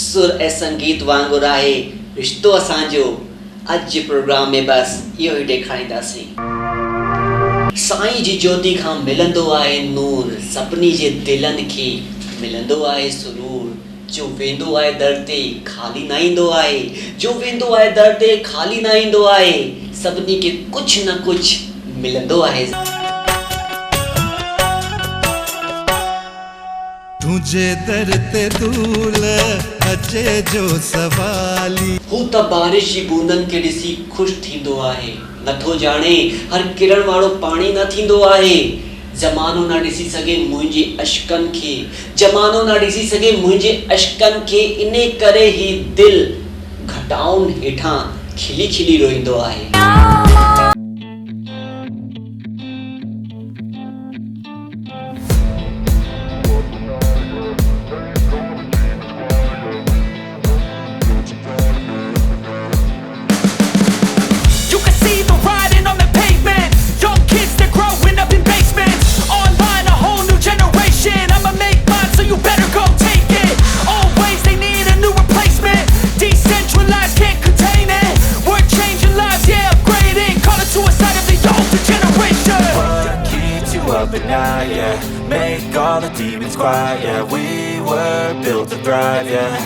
सुर ऐं संगीत वांगुरु आहे रिश्तो असांजो। अॼु जे प्रोग्राम में बसि इहो ई ॾेखारींदासीं। साईं जी ज्योति खां मिलंदो आहे नूर, सभिनी जे दिलनि खे मिलंदो आहे सुरूर। जो वेंदो आहे दर ते खाली न ईंदो आहे, जो वेंदो आहे दर ते खाली न ईंदो आहे, सभिनी खे कुझु न कुझु मिलंदो आहे। तुझे दर ते दूल अचे जो सवाली, हू त बारिश जी बूंदनि खे ॾिसी ख़ुशि थींदो आहे, नथो ॼाणे हर किरण वारो पाणी न थींदो आहे। ज़मानो न ॾिसी सघे मुंहिंजे अश्कनि खे, ज़मानो न ॾिसी सघे मुंहिंजे अश्कनि खे, इन करे ही दिल घटाउनि हेठां खिली खिली रोईंदो आहे। But now, yeah, make all the demons quiet, yeah. We were built to thrive, yeah.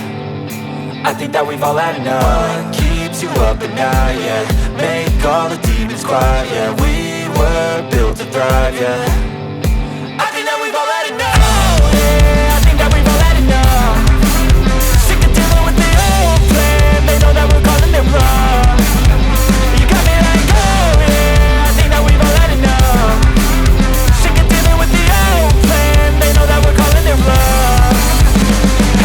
I think that we've all had enough. What keeps you up at night, yeah. Make all the demons quiet, yeah. We were built to thrive, yeah. I think that we've all had enough. Yeah, I think that we've all had enough. Sick of dealing with the old plan. They know that we're calling it wrong. You got me like, oh yeah, I think that we've all had enough. They know that we're calling it wrong.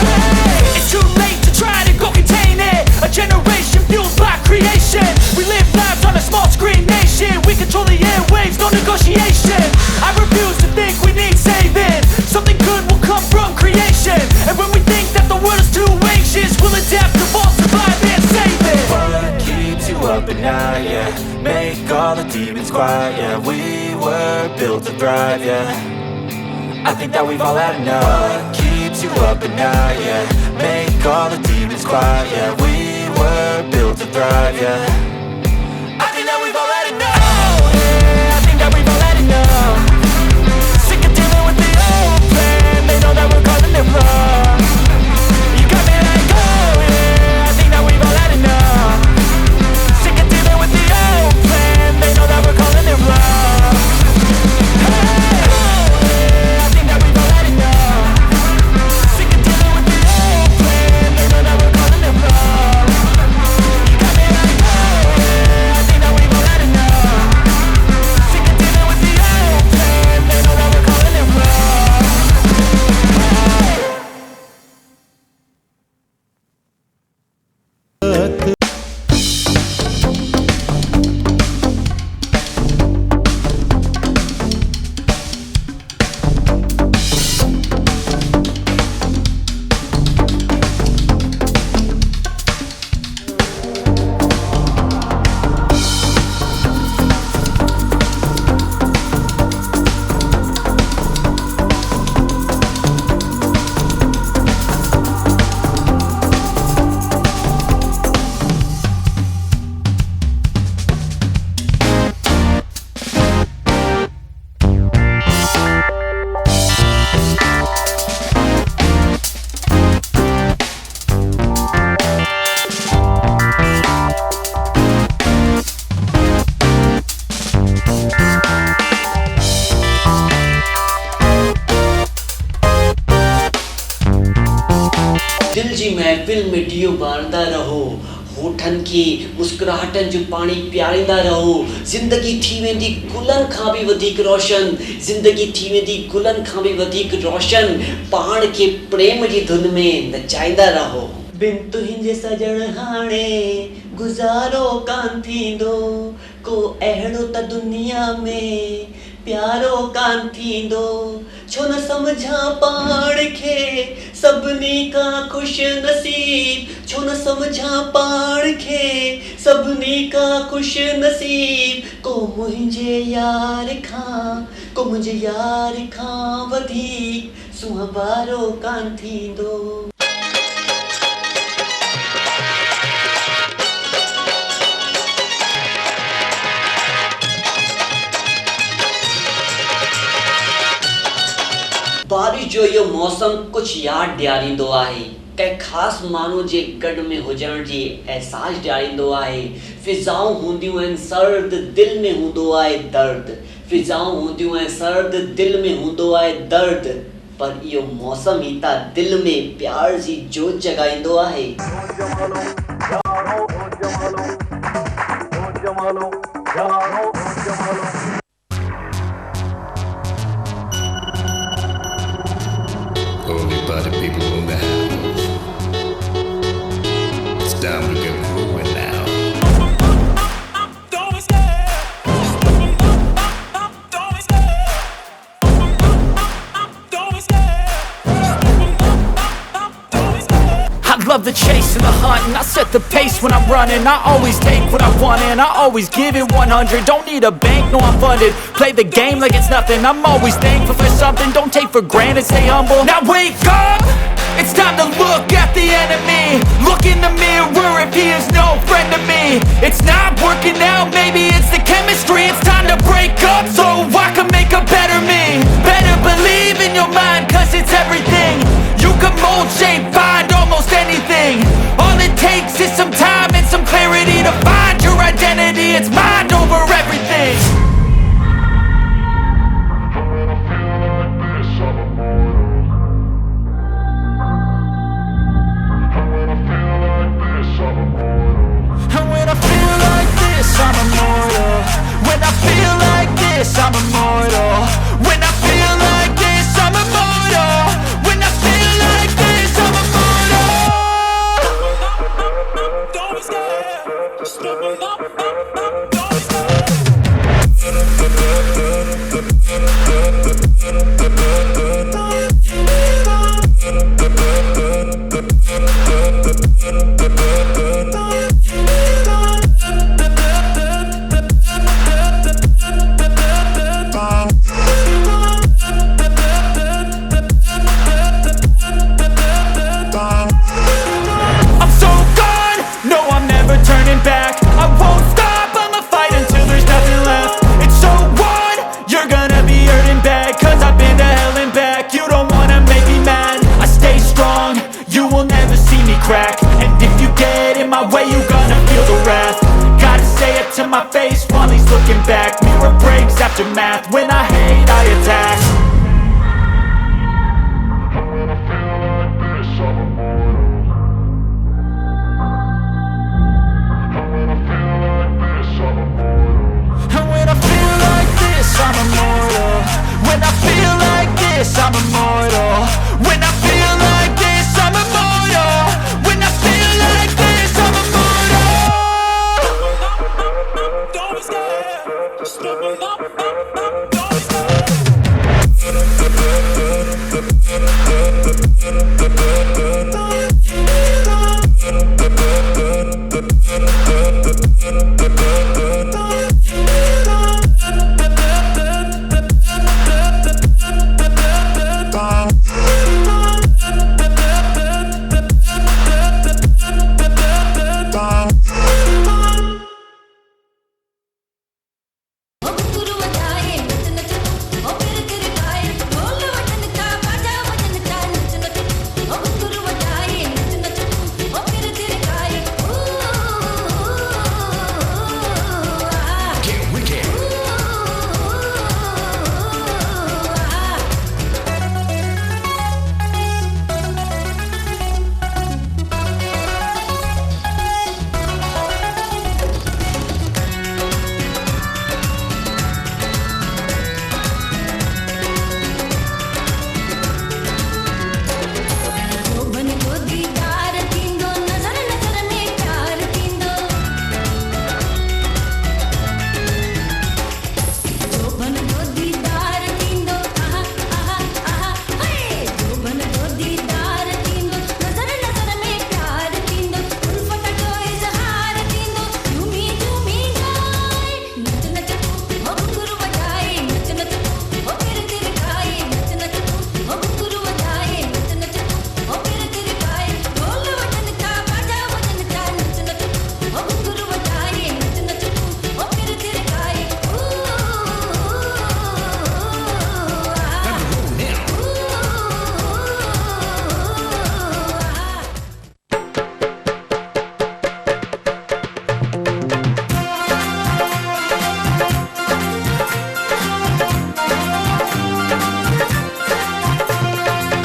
Hey, it's too late to try to go contain it. A generation fueled by creation. We live lives on a small screen nation. We control the airwaves, no negotiation. I refuse to think we need saving. Something good will come from creation. And when we think that the world is too anxious, we'll adapt, evolve, survive and save it. What keeps you up at night, yeah. Make all the demons quiet, yeah. We were built to thrive, yeah. I think that we've all had enough. What keeps you up at night, yeah. Make all the demons quiet, yeah. We were built to thrive, yeah. I think that we've all had enough. Yeah, I think that we've all had enough. Sick of dealing with the old plan. They know that we're calling it wrong. You got me like, oh yeah, I think that we've all had enough. Sick of dealing with the old plan. They know that we're calling it wrong. दिल जी महफ़िल में ॾियो ॿारंदा रहो, होठनि खे मुस्कुराहटनि जो पाणी पियारींदा रहो। ज़िंदगी थी वेंदी गुलनि खां बि वधीक रोशन, ज़िंदगी थी वेंदी गुलनि खां बि वधीक रोशन। पाण खे प्रेम जी धुन में नचाईंदा रहो। बिन तुंहिंजे सजण हाणे गुज़ारो कान थींदो, को अहिड़ो त दुनिया में प्यारो कान थींदो। छो न समझा पाण खे सभिनी खां ख़ुश नसीब, छो न समझा पाण खे सभिनी खां ख़ुश नसीब। को मुंहिंजे यार खां वधीक सुहावारो कान थींदो। यो मौसम कुछ याद ॾियारींदो आहे कंहिं ख़ासि माण्हू जे गॾ में हुजण जी एहसास ॾियारींदो आहे फिज़ाऊं हूंदियूं आहिनि सर्द दिलि में हूंदो आहे दर्द फिज़ाऊं हूंदियूं आहिनि सर्द दिलि में हूंदो आहे दर्द पर इहो मौसम ई त दिलि में प्यार जी जोत जॻाईंदो आहे Holy party people in the house. It's time to get growing now. I love the chase and the hunt, and I set the pace when I'm running. I always take what I want and I always give it 100. Don't need a bank, no I'm funded. Play the game like it's nothing. I'm always thankful for something. Don't take for granted, stay humble. Now wake up! It's time to look at the enemy. Look in the mirror if he is no friend to me. It's not working out, maybe it's the chemistry. It's time to break up so I can make a better me. Better believe in your mind, cause it's everything. You can mold, shape, find almost anything. All it takes is some time and some clarity to find your identity. It's mind over everything. And when I feel like this, I'm immortal. When I feel like this, I'm immortal. When I feel like this, I'm immortal. When I feel like this, I'm immortal. Don't be scared. Just open up. Don't be I'm so gone, no I'm never turning back. I won't stop, I'ma fight until there's nothing left. It's so on, you're gonna be hurting bad. Cause I've been to hell and back. You don't wanna make me mad. I stay strong, you will never see me crack. And if you get in my way, you're gonna feel the wrath. Gotta say it to my face while he's looking back. Mirror breaks after math, when I hate I attack.